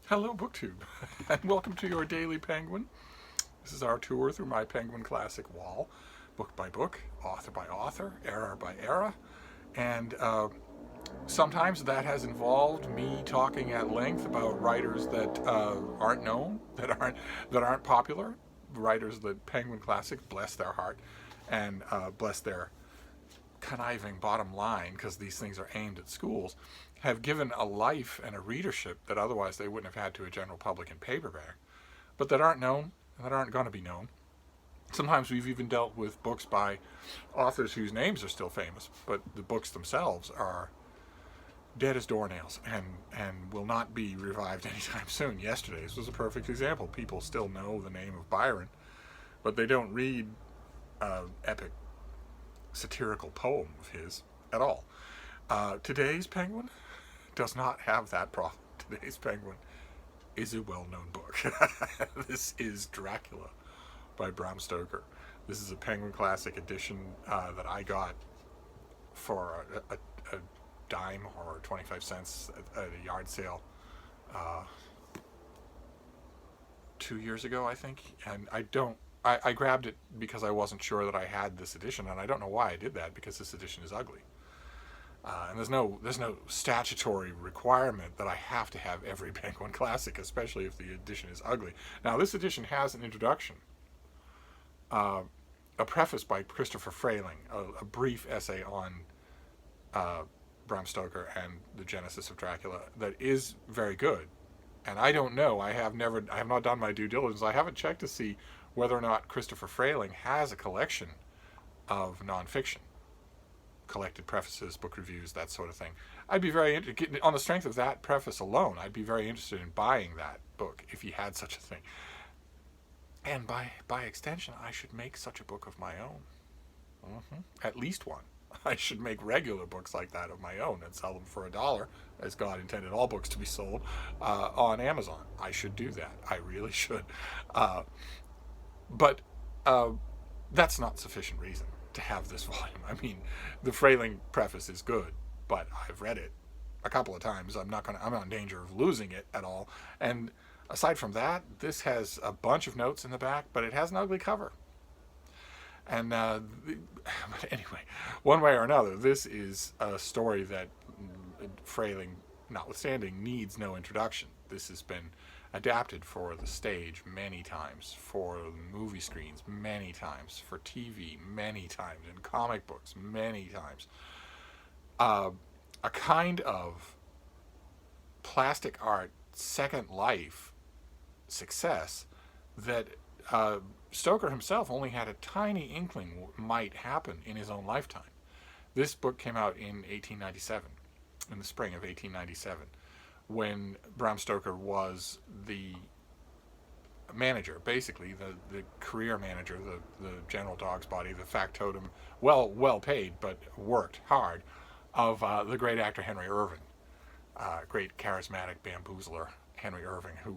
Hello, BookTube, and welcome to your Daily Penguin. This is our tour through my Penguin Classic wall, book by book, author by author, era by era, and sometimes that has involved me talking at length about writers that aren't known, that aren't popular, writers that Penguin Classic, bless their heart, and bless their conniving bottom line, because these things are aimed at schools, have given a life and a readership that otherwise they wouldn't have had to a general public in paperback, but that aren't known, that aren't going to be known. Sometimes we've even dealt with books by authors whose names are still famous, but the books themselves are dead as doornails and will not be revived anytime soon. Yesterday's was a perfect example. People still know the name of Byron, but they don't read epic satirical poem of his at all. Today's Penguin does not have that problem. Today's Penguin is a well-known book. This is Dracula by Bram Stoker. This is a Penguin Classic edition that I got for a dime or 25 cents at a yard sale 2 years ago, I think. And I grabbed it because I wasn't sure that I had this edition, and I don't know why I did that, because this edition is ugly. And there's no statutory requirement that I have to have every Penguin Classic, especially if the edition is ugly. Now, this edition has an introduction, a preface by Christopher Frayling, a brief essay on Bram Stoker and the genesis of Dracula that is very good. And I don't know. I have not done my due diligence. I haven't checked to see whether or not Christopher Frayling has a collection of nonfiction, collected prefaces, book reviews, that sort of thing. I'd be very interested, on the strength of that preface alone, I'd be very interested in buying that book if he had such a thing. And by extension, I should make such a book of my own. At least one. I should make regular books like that of my own and sell them for $1, as God intended all books to be sold, on Amazon. I should do that. I really should. But that's not sufficient reason to have this volume. I mean, the Frayling preface is good, but I've read it a couple of times. I'm not in danger of losing it at all. And aside from that, this has a bunch of notes in the back, but it has an ugly cover. And but anyway, one way or another, this is a story that, Frayling notwithstanding, needs no introduction. This has been adapted for the stage many times, for movie screens many times, for TV many times, in comic books many times. A kind of plastic art Second Life success that Stoker himself only had a tiny inkling might happen in his own lifetime. This book came out in 1897, in the spring of 1897, when Bram Stoker was the manager, basically the career manager, the general dog's body, the factotum, well paid but worked hard, of the great actor Henry Irving, great charismatic bamboozler Henry Irving, who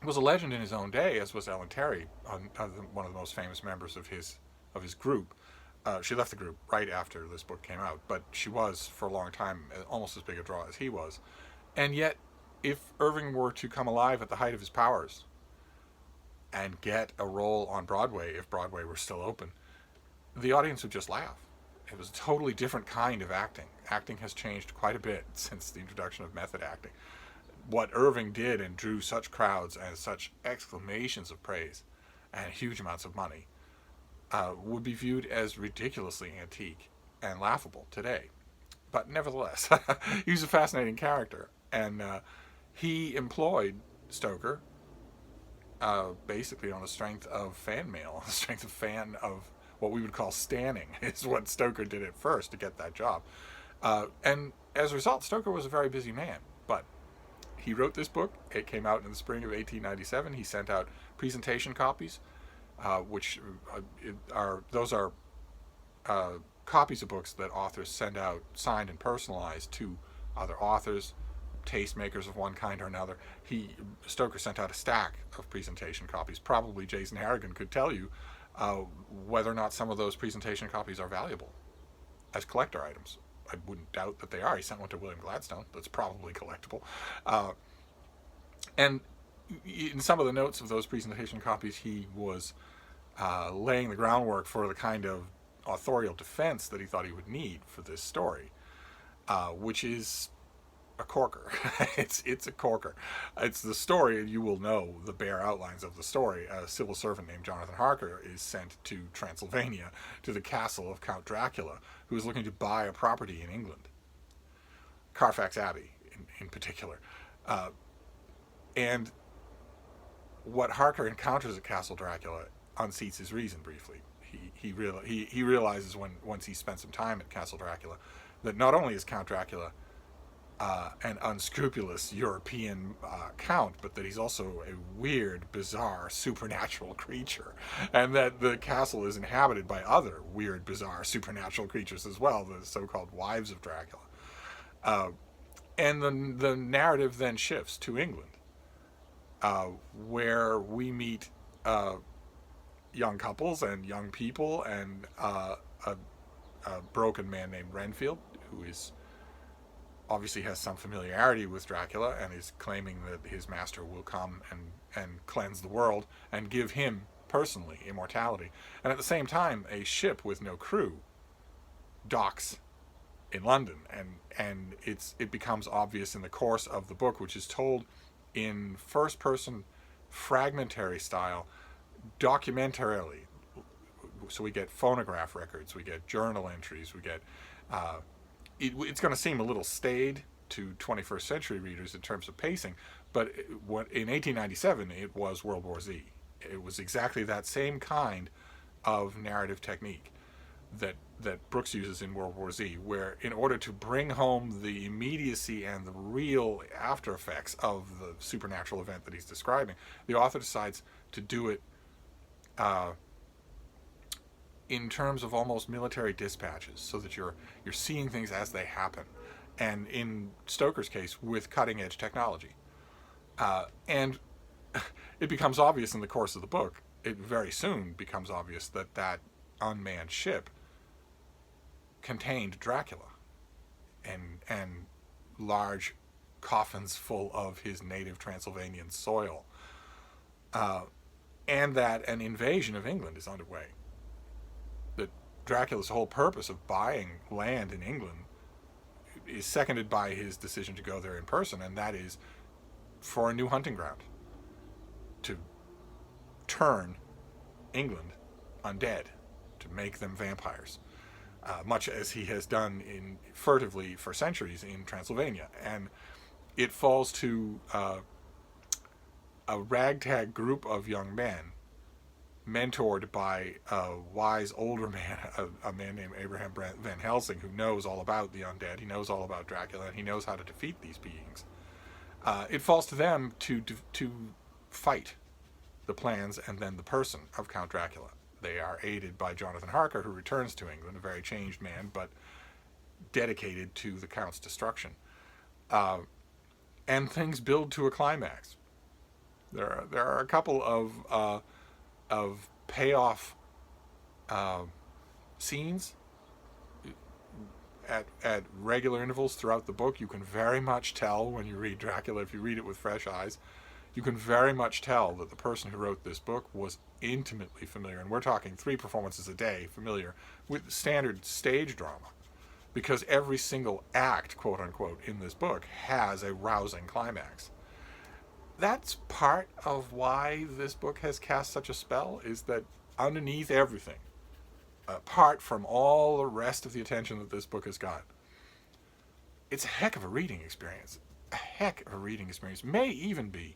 was a legend in his own day, as was Ellen Terry, one of the most famous members of his group. She left the group right after this book came out, but she was, for a long time, almost as big a draw as he was. And yet, if Irving were to come alive at the height of his powers and get a role on Broadway, if Broadway were still open, the audience would just laugh. It was a totally different kind of acting. Acting has changed quite a bit since the introduction of method acting. What Irving did and drew such crowds and such exclamations of praise and huge amounts of money would be viewed as ridiculously antique and laughable today. But nevertheless, he was a fascinating character, and he employed Stoker basically on the strength of fan mail, on the strength of what we would call stanning, is what Stoker did at first to get that job. And as a result, Stoker was a very busy man, but he wrote this book. It came out in the spring of 1897. He sent out presentation copies, which are copies of books that authors send out signed and personalized to other authors, tastemakers of one kind or another. Stoker sent out a stack of presentation copies. Probably Jason Harrigan could tell you whether or not some of those presentation copies are valuable as collector items. I wouldn't doubt that they are. He sent one to William Gladstone. That's probably collectible. And in some of the notes of those presentation copies, he was laying the groundwork for the kind of authorial defense that he thought he would need for this story, which is a corker. It's a corker. It's the story, you will know the bare outlines of the story. A civil servant named Jonathan Harker is sent to Transylvania, to the castle of Count Dracula, who is looking to buy a property in England, Carfax Abbey in particular. And what Harker encounters at Castle Dracula unseats his reason briefly. He realizes once he spent some time at Castle Dracula that not only is Count Dracula an unscrupulous European count, but that he's also a weird, bizarre, supernatural creature, and that the castle is inhabited by other weird, bizarre, supernatural creatures as well, the so-called wives of Dracula. And the narrative then shifts to England, where we meet young couples and young people and a broken man named Renfield, who is obviously has some familiarity with Dracula and is claiming that his master will come and cleanse the world and give him personally immortality. And at the same time, a ship with no crew docks in London, and it becomes obvious in the course of the book, which is told in first-person fragmentary style, documentarily. So we get phonograph records, we get journal entries, we get it's going to seem a little staid to 21st century readers in terms of pacing, but in 1897 it was World War Z. It was exactly that same kind of narrative technique that Brooks uses in World War Z, where in order to bring home the immediacy and the real after effects of the supernatural event that he's describing, the author decides to do it in terms of almost military dispatches, so that you're seeing things as they happen, and in Stoker's case, with cutting-edge technology. And it becomes obvious in the course of the book, it very soon becomes obvious that unmanned ship contained Dracula, and large coffins full of his native Transylvanian soil, and that an invasion of England is underway. That Dracula's whole purpose of buying land in England is seconded by his decision to go there in person, and that is for a new hunting ground, to turn England undead, to make them vampires, much as he has done furtively for centuries in Transylvania. And it falls to a ragtag group of young men, mentored by a wise older man, a man named Abraham Van Helsing, who knows all about the undead, he knows all about Dracula, and he knows how to defeat these beings. It falls to them to fight the plans and then the person of Count Dracula. They are aided by Jonathan Harker, who returns to England, a very changed man, but dedicated to the Count's destruction. And things build to a climax. There are a couple of payoff scenes at regular intervals throughout the book. You can very much tell when you read Dracula, if you read it with fresh eyes, you can very much tell that the person who wrote this book was intimately familiar, and we're talking 3 performances a day, familiar with standard stage drama, because every single act, quote unquote, in this book has a rousing climax. That's part of why this book has cast such a spell, is that underneath everything, apart from all the rest of the attention that this book has got, it's a heck of a reading experience. A heck of a reading experience. May even be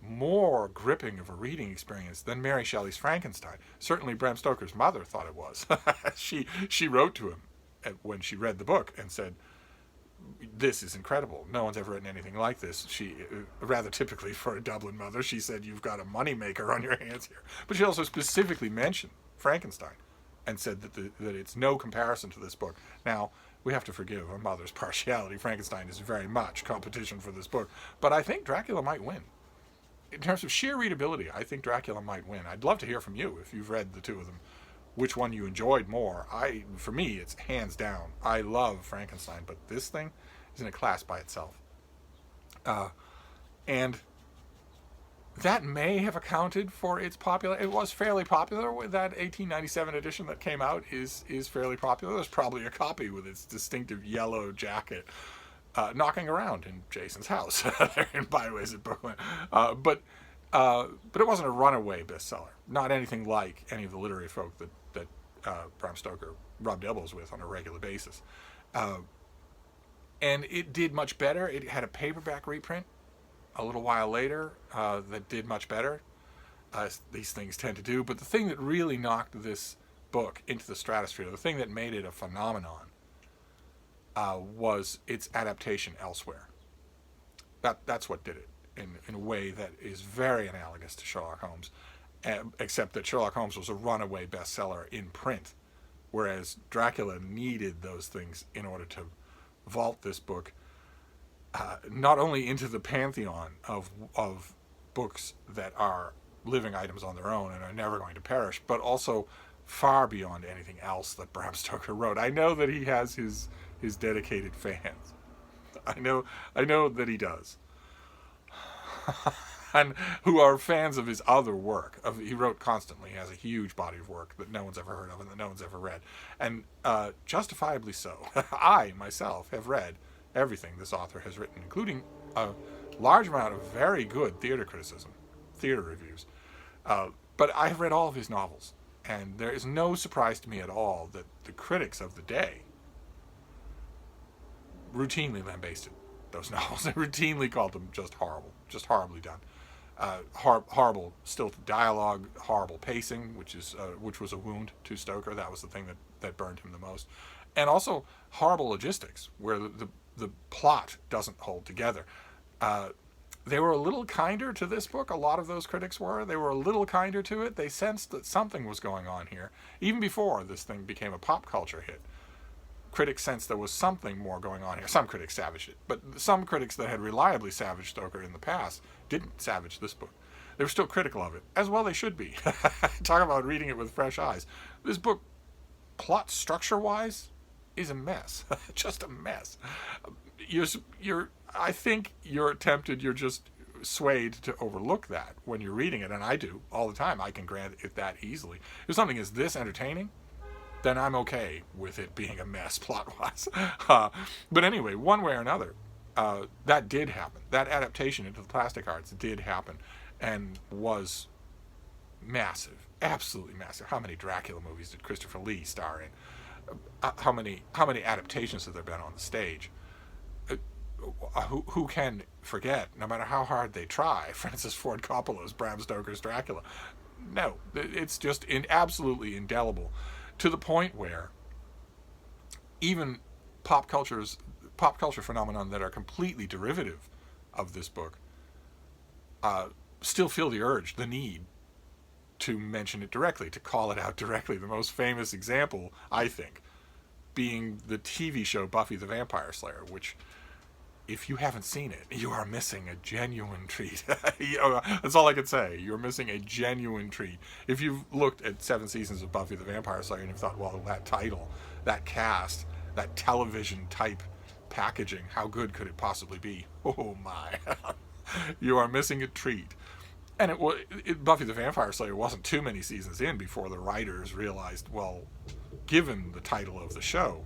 more gripping of a reading experience than Mary Shelley's Frankenstein. Certainly Bram Stoker's mother thought it was. She wrote to him when she read the book and said, "This is incredible. No one's ever written anything like this." She, rather typically for a Dublin mother, she said, "You've got a moneymaker on your hands here." But she also specifically mentioned Frankenstein and said that it's no comparison to this book. Now, we have to forgive a mother's partiality. Frankenstein is very much competition for this book. But I think Dracula might win. In terms of sheer readability, I think Dracula might win. I'd love to hear from you if you've read the two of them. which one you enjoyed more. For me, it's hands down. I love Frankenstein, but this thing is in a class by itself. And that may have accounted for its popular. It was fairly popular. With that 1897 edition that came out is fairly popular. There's probably a copy with its distinctive yellow jacket knocking around in Jason's house there in Byways at Brooklyn. But it wasn't a runaway bestseller. Not anything like any of the literary folk that Bram Stoker rubbed elbows with on a regular basis. And it did much better. It had a paperback reprint a little while later that did much better, as these things tend to do. But the thing that really knocked this book into the stratosphere, the thing that made it a phenomenon, was its adaptation elsewhere. That's what did it, in a way that is very analogous to Sherlock Holmes, except that Sherlock Holmes was a runaway bestseller in print, whereas Dracula needed those things in order to vault this book not only into the pantheon of books that are living items on their own and are never going to perish, but also far beyond anything else that Bram Stoker wrote. I know that he has his dedicated fans. I know that he does. And who are fans of his other work. He wrote constantly. He has a huge body of work that no one's ever heard of and that no one's ever read. And justifiably so. I, myself, have read everything this author has written, including a large amount of very good theater criticism, theater reviews. But I have read all of his novels. And there is no surprise to me at all that the critics of the day routinely lambasted those novels. They routinely called them just horrible, just horribly done. Horrible stilted dialogue, horrible pacing, which was a wound to Stoker. That was the thing that burned him the most. And also horrible logistics, where the plot doesn't hold together. They were a little kinder to this book. A lot of those critics were. They were a little kinder to it. They sensed that something was going on here. Even before this thing became a pop culture hit, critics sensed there was something more going on here. Some critics savaged it, but some critics that had reliably savaged Stoker in the past didn't savage this book. They were still critical of it, as well they should be. Talk about reading it with fresh eyes. This book, plot structure-wise, is a mess. Just a mess. I think you're just swayed to overlook that when you're reading it, and I do all the time. I can grant it that easily. If something is this entertaining, then I'm okay with it being a mess plot-wise. But anyway, one way or another, that did happen. That adaptation into the plastic arts did happen, and was massive, absolutely massive. How many Dracula movies did Christopher Lee star in? How many adaptations have there been on the stage? Who can forget, no matter how hard they try, Francis Ford Coppola's Bram Stoker's Dracula? No, it's just absolutely indelible, to the point where even pop culture phenomenon that are completely derivative of this book still feel the urge, the need, to mention it directly, to call it out directly. The most famous example, I think, being the TV show Buffy the Vampire Slayer, which, if you haven't seen it, you are missing a genuine treat. That's all I can say. You're missing a genuine treat. If you've looked at 7 seasons of Buffy the Vampire Slayer and you've thought, well, that title, that cast, that television-type packaging, how good could it possibly be? Oh, my. You are missing a treat. And Buffy the Vampire Slayer wasn't too many seasons in before the writers realized, well, given the title of the show,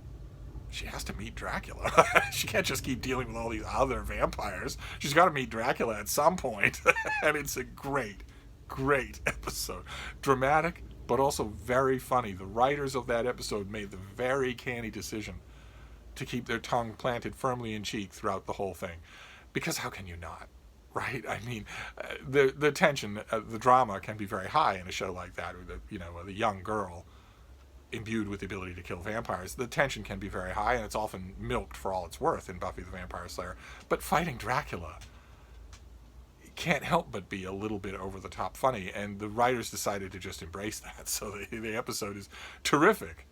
she has to meet Dracula. She can't just keep dealing with all these other vampires. She's got to meet Dracula at some point. And it's a great, great episode. Dramatic, but also very funny. The writers of that episode made the very canny decision to keep their tongue planted firmly in cheek throughout the whole thing. Because how can you not? Right? I mean, the tension, the drama can be very high in a show like that, with the young girl imbued with the ability to kill vampires. The tension can be very high, and it's often milked for all it's worth in Buffy the Vampire Slayer. But fighting Dracula can't help but be a little bit over-the-top funny, and the writers decided to just embrace that. So the episode is terrific,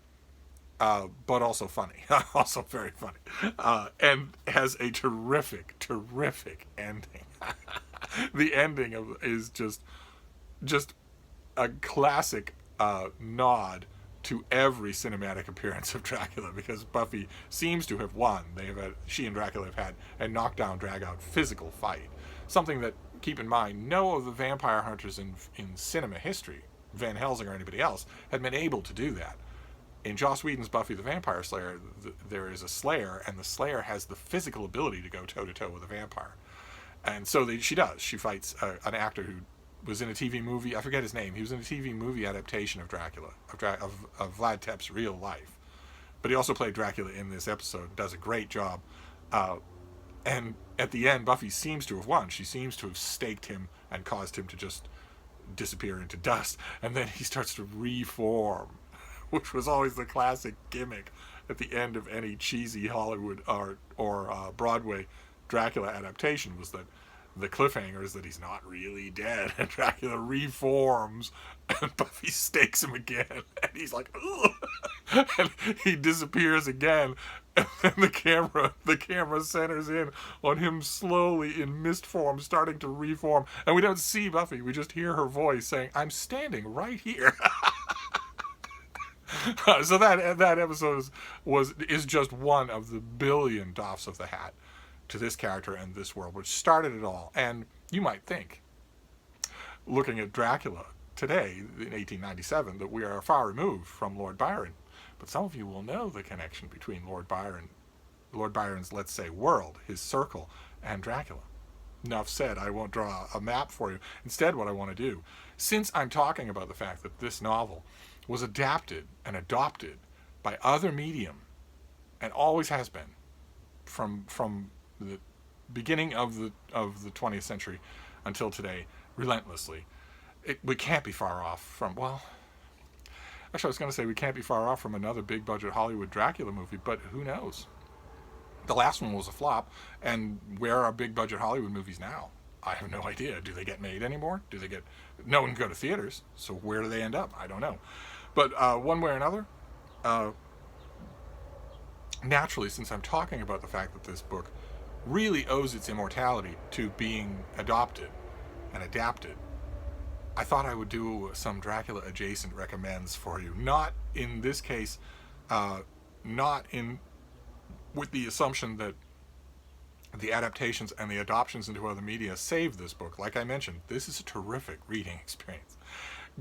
but also funny. Also very funny. And has a terrific, terrific ending. The ending is just a classic nod to every cinematic appearance of Dracula, because Buffy seems to have won. She and Dracula have had a knockdown, drag-out physical fight. Something that, keep in mind, no of the vampire hunters in cinema history, Van Helsing or anybody else, had been able to do that. In Joss Whedon's Buffy the Vampire Slayer, there is a Slayer, and the Slayer has the physical ability to go toe-to-toe with a vampire. And so she does. She fights an actor who was in a TV movie. I forget his name. He was in a TV movie adaptation of Dracula, of Vlad Tepes' real life. But he also played Dracula in this episode. Does a great job. And at the end, Buffy seems to have won. She seems to have staked him and caused him to just disappear into dust. And then he starts to reform, which was always the classic gimmick at the end of any cheesy Hollywood or Broadway Dracula adaptation, was that the cliffhanger is that he's not really dead, and Dracula reforms, and Buffy stakes him again, and he's like, ugh, and he disappears again, and then the camera centers in on him slowly in mist form starting to reform, and we don't see Buffy, we just hear her voice saying, "I'm standing right here." So that episode is just one of the billion doffs of the hat to this character and this world, which started it all. And you might think, looking at Dracula today in 1897, that we are far removed from Lord Byron. But some of you will know the connection between Lord Byron's, let's say, world, his circle, and Dracula. Enough said. I won't draw a map for you. Instead, what I want to do, since I'm talking about the fact that this novel was adapted and adopted by other medium, and always has been, from the beginning of the 20th century until today, relentlessly, we can't be far off from, well, actually I was going to say we can't be far off from another big budget Hollywood Dracula movie, but who knows? The last one was a flop, and where are big budget Hollywood movies now? I have no idea. Do they get made anymore? No one can go to theaters, so where do they end up? I don't know. But one way or another, naturally, since I'm talking about the fact that this book really owes its immortality to being adopted and adapted, I thought I would do some Dracula adjacent recommends for you. Not in this case, with the assumption that the adaptations and the adoptions into other media save this book. Like I mentioned, this is a terrific reading experience.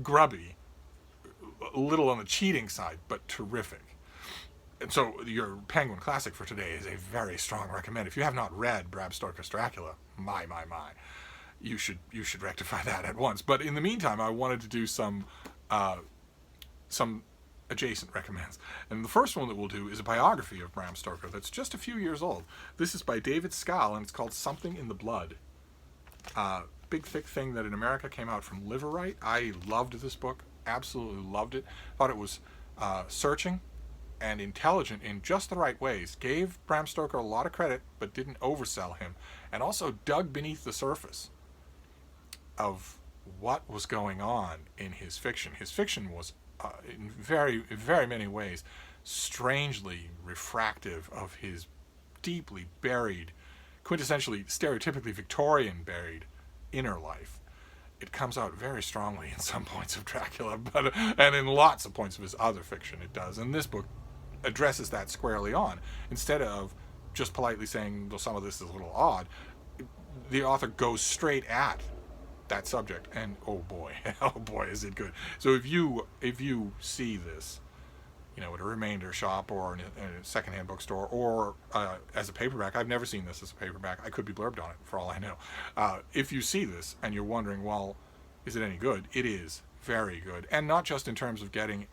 Grubby, a little on the cheating side, but terrific. And so your Penguin Classic for today is a very strong recommend. If you have not read Bram Stoker's Dracula, my, you should rectify that at once. But in the meantime, I wanted to do some adjacent recommends. And the first one that we'll do is a biography of Bram Stoker that's just a few years old. This is by David Skal, and it's called Something in the Blood. Big, thick thing that in America came out from Liverite. I loved this book. Absolutely loved it. Thought it was searching and intelligent in just the right ways. Gave Bram Stoker a lot of credit, but didn't oversell him. And also dug beneath the surface of what was going on in his fiction. His fiction was, in very, very many ways, strangely refractive of his deeply buried, quintessentially, stereotypically Victorian buried inner life. It comes out very strongly in some points of Dracula, and in lots of points of his other fiction it does. And this book addresses that squarely on. Instead of just politely saying, well, some of this is a little odd, the author goes straight at that subject, and oh boy, is it good. So if you see this, at a remainder shop or in a secondhand bookstore or as a paperback, I've never seen this as a paperback. I could be blurbed on it for all I know. If you see this and you're wondering, well, is it any good? It is very good, and not just in terms of getting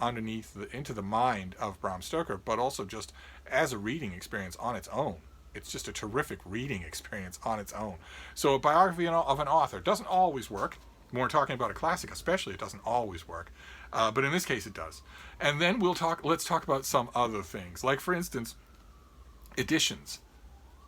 into the mind of Bram Stoker, but also just as a reading experience on its own. It's just a terrific reading experience on its own. So a biography of an author doesn't always work. When we're talking about a classic especially, it doesn't always work. But in this case it does. And then let's talk about some other things. Like, for instance, editions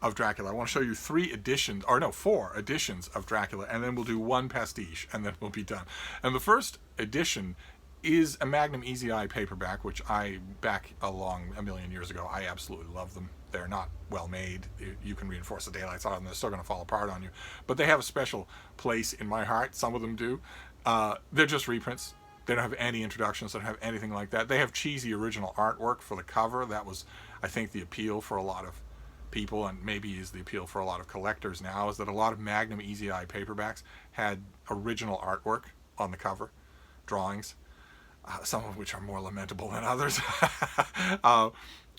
of Dracula. I want to show you 4 editions of Dracula, and then we'll do one pastiche, and then we'll be done. And the first edition is a Magnumezi paperback, which back along a million years ago, I absolutely love them. They're not well made. You can reinforce the daylights on them. They're still going to fall apart on you. But they have a special place in my heart. Some of them do. They're just reprints. They don't have any introductions. They don't have anything like that. They have cheesy original artwork for the cover. That was, I think, the appeal for a lot of people, and maybe is the appeal for a lot of collectors now, is that a lot of Magnumezi paperbacks had original artwork on the cover, drawings, some of which are more lamentable than others.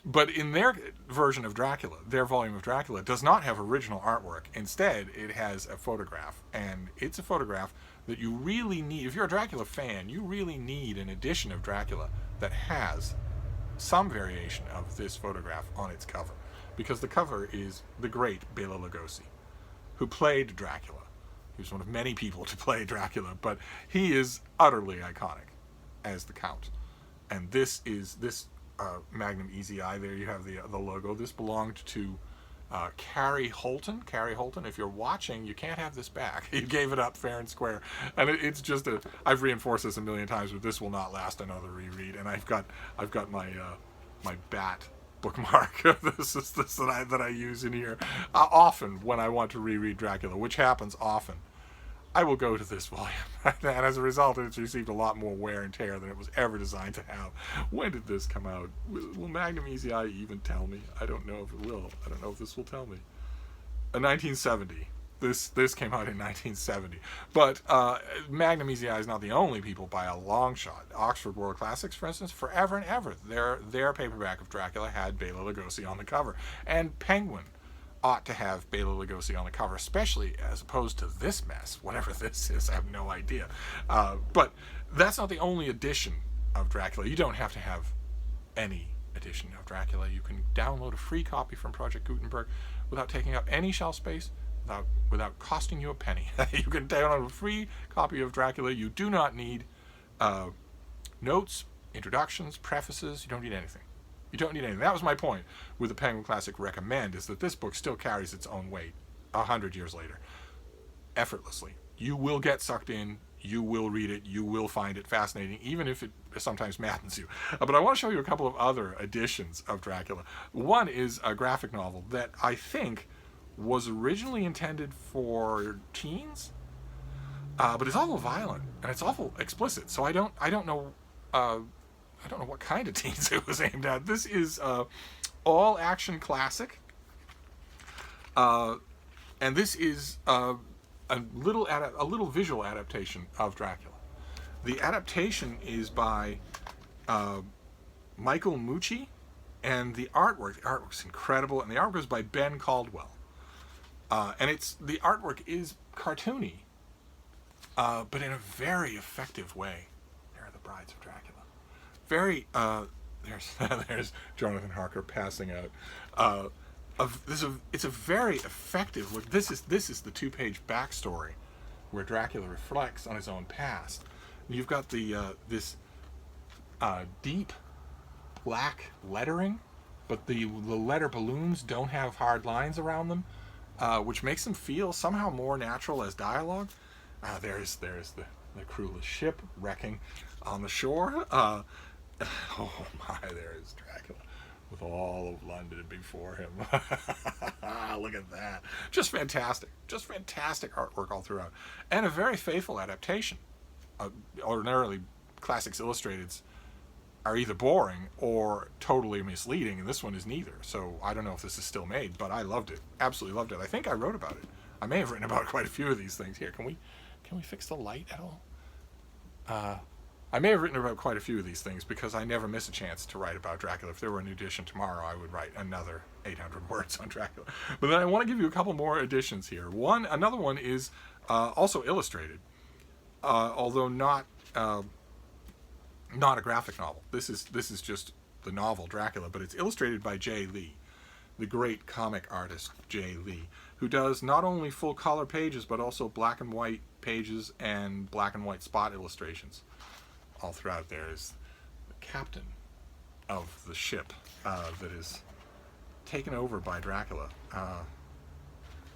But in their version of Dracula, their volume of Dracula does not have original artwork. Instead, it has a photograph, and it's a photograph that you really need. If you're a Dracula fan, you really need an edition of Dracula that has some variation of this photograph on its cover, because the cover is the great Bela Lugosi, who played Dracula. He was one of many people to play Dracula, but he is utterly iconic as the Count. And this Magnumezi, there you have the logo. This belonged to Carrie Holton. Carrie Holton, if you're watching, you can't have this back. You gave it up fair and square. And it's just I've reinforced this a million times, but this will not last another reread. And I've got my my bat bookmark of this that I use in here often when I want to reread Dracula, which happens often. I will go to this volume, and as a result, it's received a lot more wear and tear than it was ever designed to have. When did this come out? Will Magnumezi even tell me? I don't know if it will. I don't know if this will tell me. 1970. This came out in 1970. But Magnumezi is not the only people by a long shot. Oxford World Classics, for instance, forever and ever, their paperback of Dracula had Bela Lugosi on the cover. And Penguin ought to have Bela Lugosi on the cover, especially as opposed to this mess, whatever this is. I have no idea. But that's not the only edition of Dracula. You don't have to have any edition of Dracula. You can download a free copy from Project Gutenberg without taking up any shelf space, without costing you a penny. You can download a free copy of Dracula. You do not need notes, introductions, prefaces. You don't need anything. You don't need anything. That was my point with the Penguin Classic Recommend, is that this book still carries its own weight 100 years later, effortlessly. You will get sucked in. You will read it. You will find it fascinating, even if it sometimes maddens you. But I want to show you a couple of other editions of Dracula. One is a graphic novel that I think was originally intended for teens, but it's awful violent and it's awful explicit. So I don't know what kind of teens it was aimed at. This is all action classic, and this is a little visual adaptation of Dracula. The adaptation is by Michael Mucci, and the artwork's incredible, and the artwork is by Ben Caldwell. And the artwork is cartoony, but in a very effective way. There are the Brides of Dracula. There's Jonathan Harker passing out. It's a very effective look. This is the 2-page backstory where Dracula reflects on his own past. You've got this deep black lettering, but the letter balloons don't have hard lines around them, which makes them feel somehow more natural as dialogue. There's the crewless ship wrecking on the shore. Oh my, there is Dracula with all of London before him. Look at that. Just fantastic artwork all throughout. And a very faithful adaptation. Ordinarily, Classics Illustrateds are either boring or totally misleading, and this one is neither. So I don't know if this is still made, but I loved it. Absolutely loved it. I think I wrote about it. I may have written about quite a few of these things. Here, can we fix the light at all? I may have written about quite a few of these things because I never miss a chance to write about Dracula. If there were a new edition tomorrow, I would write another 800 words on Dracula. But then I want to give you a couple more editions here. Another one is also illustrated, although not a graphic novel. This is just the novel Dracula, but it's illustrated by Jay Lee, the great comic artist Jay Lee, who does not only full color pages but also black and white pages and black and white spot illustrations. All throughout there is the captain of the ship that is taken over by Dracula.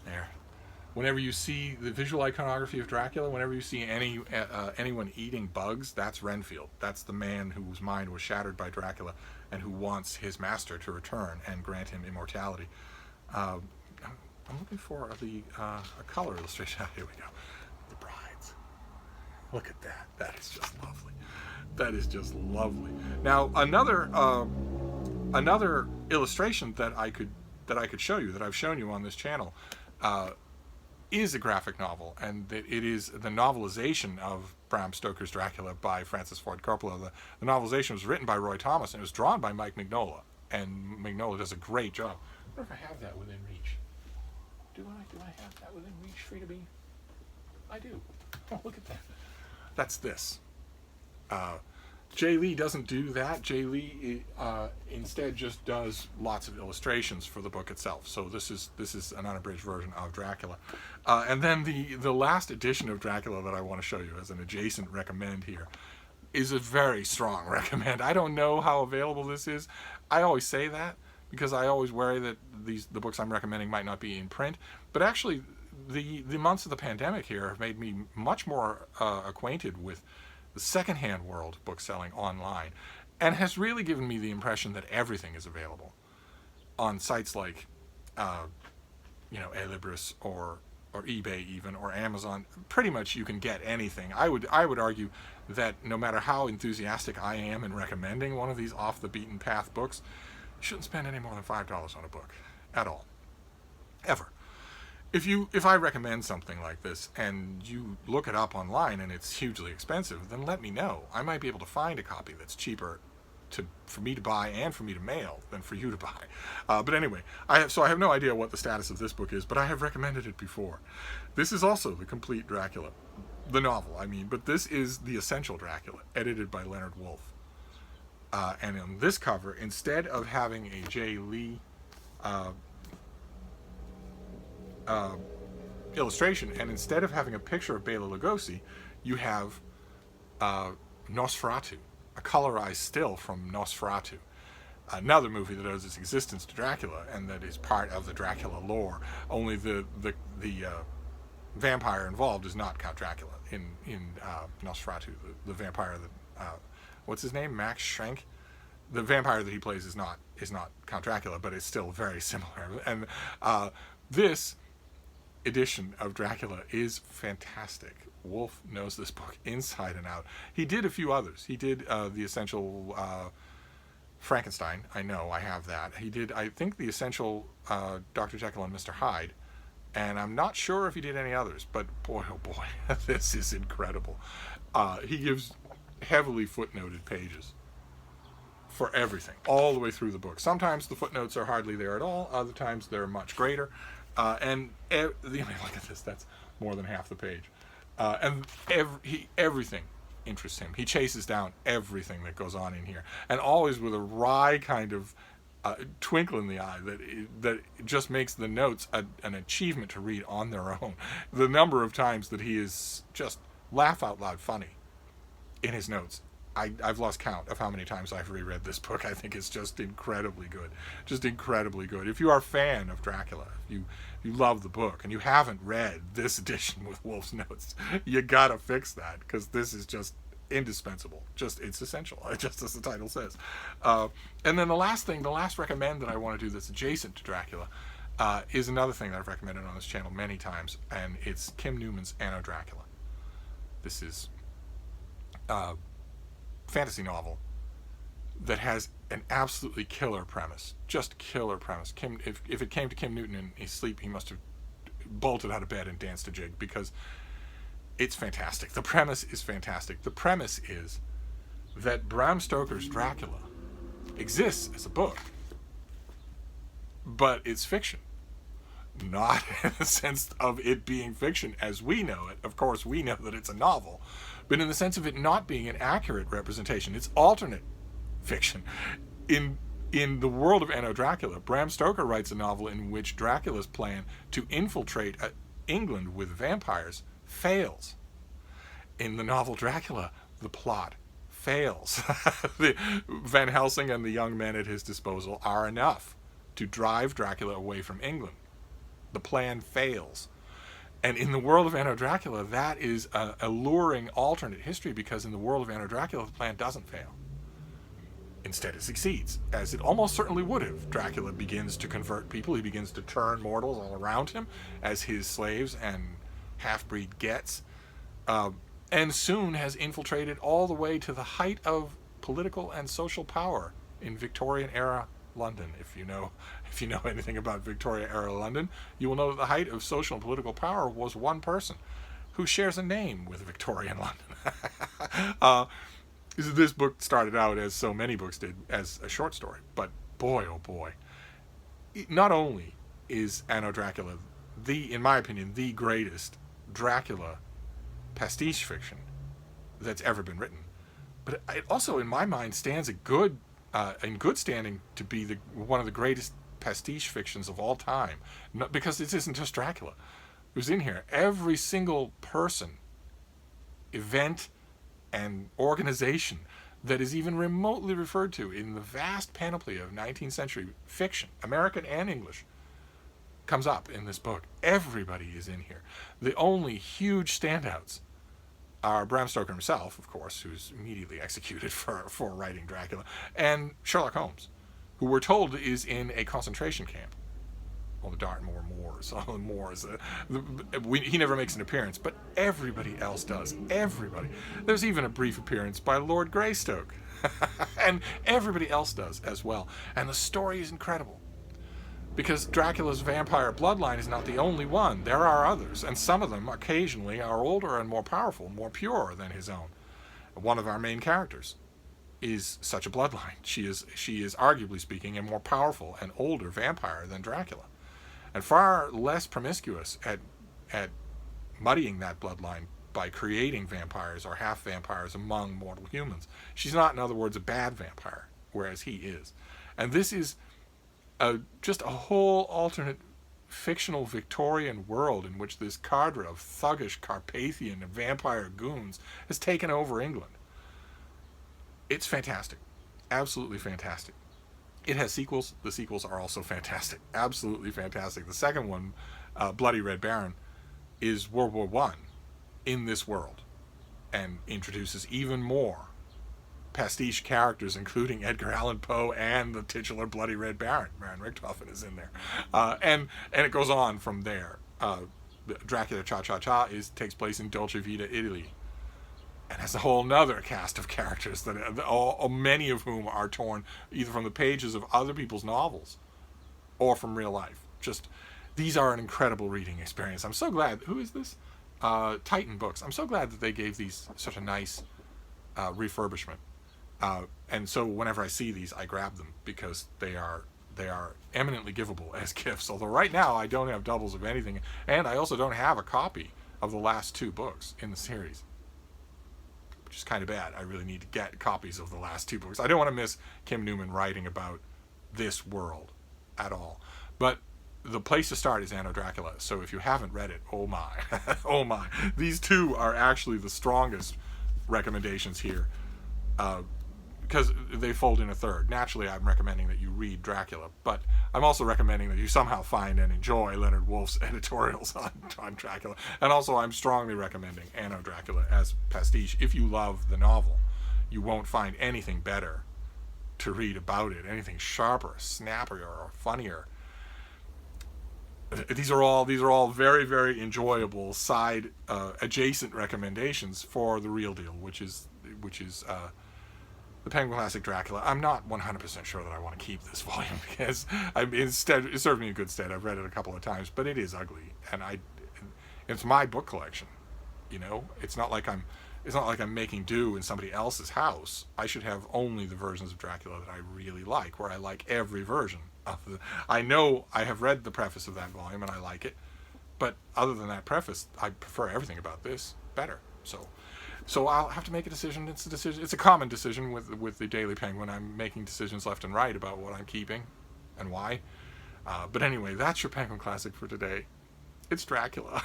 There. Whenever you see the visual iconography of Dracula, whenever you see anyone eating bugs, that's Renfield. That's the man whose mind was shattered by Dracula and who wants his master to return and grant him immortality. I'm looking for a color illustration. Here we go. The Brides. Look at that. That is just lovely. That is just lovely. Now, another illustration that I could show you, that I've shown you on this channel, is a graphic novel, and it is the novelization of Bram Stoker's Dracula by Francis Ford Coppola. The novelization was written by Roy Thomas, and it was drawn by Mike Mignola, and Mignola does a great job. I wonder if I have that within reach. Do I have that within reach for you to be? I do. Oh, look at that. That's this. Jay Lee doesn't do that. Jay Lee instead just does lots of illustrations for the book itself. So this is an unabridged version of Dracula. And then the last edition of Dracula that I want to show you as an adjacent recommend here is a very strong recommend. I don't know how available this is. I always say that because I always worry that the books I'm recommending might not be in print. But actually, the months of the pandemic here have made me much more acquainted with the secondhand world book selling online, and has really given me the impression that everything is available on sites like Alibris or eBay even, or Amazon. Pretty much you can get anything. I would argue that no matter how enthusiastic I am in recommending one of these off the beaten path books, you shouldn't spend any more than $5 on a book at all, ever. If I recommend something like this and you look it up online and it's hugely expensive, then let me know. I might be able to find a copy that's cheaper for me to buy and for me to mail than for you to buy. But anyway, I have no idea what the status of this book is, but I have recommended it before. This is also the complete Dracula, the novel, I mean, but this is the essential Dracula, edited by Leonard Wolf. And on this cover, instead of having a Jay Lee illustration, and instead of having a picture of Bela Lugosi, you have Nosferatu, a colorized still from Nosferatu, another movie that owes its existence to Dracula and that is part of the Dracula lore. Only the vampire involved is not Count Dracula in Nosferatu. The vampire that what's his name, Max Schrenk. The vampire that he plays is not Count Dracula, but it's still very similar. And this edition of Dracula is fantastic. Wolf knows this book inside and out. He did a few others. He did the essential Frankenstein. I know, I have that. He did, I think, the essential Dr. Jekyll and Mr. Hyde, and I'm not sure if he did any others, but boy, oh boy, this is incredible. He gives heavily footnoted pages for everything, all the way through the book. Sometimes the footnotes are hardly there at all, other times they're much greater. Look at this, that's more than half the page. And everything interests him. He chases down everything that goes on in here, and always with a wry kind of twinkle in the eye that just makes the notes an achievement to read on their own. The number of times that he is just laugh out loud funny in his notes, I've lost count of how many times I've reread this book. I think it's just incredibly good. Just incredibly good. If you are a fan of Dracula, if you love the book, and you haven't read this edition with Wolf's notes, you gotta fix that, because this is just indispensable. It's essential, just as the title says. And then the last recommend that I want to do that's adjacent to Dracula is another thing that I've recommended on this channel many times, and it's Kim Newman's Anno Dracula. This is fantasy novel that has an absolutely killer premise, just killer premise. If it came to Kim Newton in his sleep, he must have bolted out of bed and danced a jig, because it's fantastic. The premise is fantastic. The premise is that Bram Stoker's Dracula exists as a book, but it's fiction. Not in the sense of it being fiction as we know it. Of course, we know that it's a novel, but in the sense of it not being an accurate representation. It's alternate fiction. In the world of Anno Dracula, Bram Stoker writes a novel in which Dracula's plan to infiltrate England with vampires fails. In the novel Dracula, the plot fails. Van Helsing and the young men at his disposal are enough to drive Dracula away from England. The plan fails. And in the world of Anno Dracula, that is an alluring alternate history, because in the world of Anno Dracula, the plan doesn't fail. Instead, it succeeds, as it almost certainly would have. Dracula begins to convert people. He begins to turn mortals all around him as his slaves and half-breed gets. and soon has infiltrated all the way to the height of political and social power in Victorian era London. If you know anything about Victorian era London, you will know that the height of social and political power was one person who shares a name with Victorian London. This book started out, as so many books did, as a short story, but boy, oh boy, not only is Anno Dracula in my opinion, the greatest Dracula pastiche fiction that's ever been written, but it also, in my mind, stands in good standing to be one of the greatest pastiche fictions of all time. Because this isn't just Dracula who's in here. Every single person, event, and organization that is even remotely referred to in the vast panoply of 19th century fiction, American and English, comes up in this book. Everybody is in here. The only huge standouts are Bram Stoker himself, of course, who's immediately executed for writing Dracula, and Sherlock Holmes, who we're told is in a concentration camp. Well, the Dartmoor Moors, all the Moors. He never makes an appearance, but everybody else does. Everybody. There's even a brief appearance by Lord Greystoke. And everybody else does as well. And the story is incredible. Because Dracula's vampire bloodline is not the only one. There are others, and some of them occasionally are older and more powerful, more pure than his own. One of our main characters is such a bloodline. She is arguably speaking, a more powerful and older vampire than Dracula, and far less promiscuous at muddying that bloodline by creating vampires or half vampires among mortal humans. She's not, in other words, a bad vampire, whereas he is. And this is just a whole alternate fictional Victorian world in which this cadre of thuggish Carpathian and vampire goons has taken over England. It's fantastic. Absolutely fantastic. It has sequels. The sequels are also fantastic. Absolutely fantastic. The second one, Bloody Red Baron, is World War I in this world and introduces even more pastiche characters, including Edgar Allan Poe and the titular Bloody Red Baron. Baron Richthofen is in there. And it goes on from there. Dracula Cha-Cha-Cha takes place in Dolce Vita, Italy, and has a whole nother cast of characters, that many of whom are torn either from the pages of other people's novels or from real life. These are an incredible reading experience. I'm so glad. Who is this? Titan Books. I'm so glad that they gave these such a nice refurbishment. And so whenever I see these, I grab them because they are eminently giveable as gifts. Although right now I don't have doubles of anything, and I also don't have a copy of the last two books in the series, which is kind of bad. I really need to get copies of the last two books. I don't want to miss Kim Newman writing about this world at all. But the place to start is Anno Dracula. So if you haven't read it, oh my, oh my. These two are actually the strongest recommendations here. Because they fold in a third. Naturally, I'm recommending that you read Dracula, but I'm also recommending that you somehow find and enjoy Leonard Woolf's editorials on Dracula. And also, I'm strongly recommending Anno Dracula as pastiche. If you love the novel, you won't find anything better to read about it, anything sharper, snappier, or funnier. These are all very, very enjoyable side adjacent recommendations for the real deal, which is the Penguin Classic Dracula. I'm not 100% sure that I want to keep this volume because it served me in good stead. I've read it a couple of times, but it is ugly, and it's my book collection. You know, it's not like I'm making do in somebody else's house. I should have only the versions of Dracula that I really like, where I like every version of I know I have read the preface of that volume and I like it, but other than that preface, I prefer everything about this better. So I'll have to make a decision. It's a common decision with the Daily Penguin. I'm making decisions left and right about what I'm keeping and why. But anyway, that's your Penguin Classic for today. It's Dracula.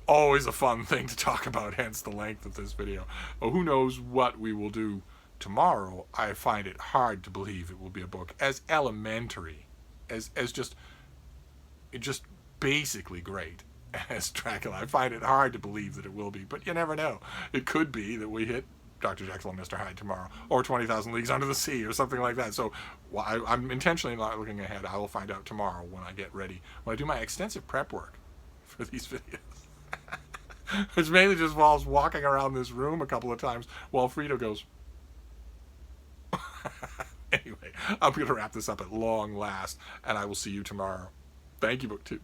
Always a fun thing to talk about, hence the length of this video. Well, who knows what we will do tomorrow. I find it hard to believe it will be a book as elementary, as just basically great as Dracula. I find it hard to believe that it will be, but you never know. It could be that we hit Dr. Jekyll and Mr. Hyde tomorrow, or 20,000 Leagues Under the Sea, or something like that. So I'm intentionally not looking ahead. I will find out tomorrow when I get ready, when I do my extensive prep work for these videos. Which mainly just involves walking around this room a couple of times while Frito goes. Anyway, I'm going to wrap this up at long last, and I will see you tomorrow. Thank you, BookTube.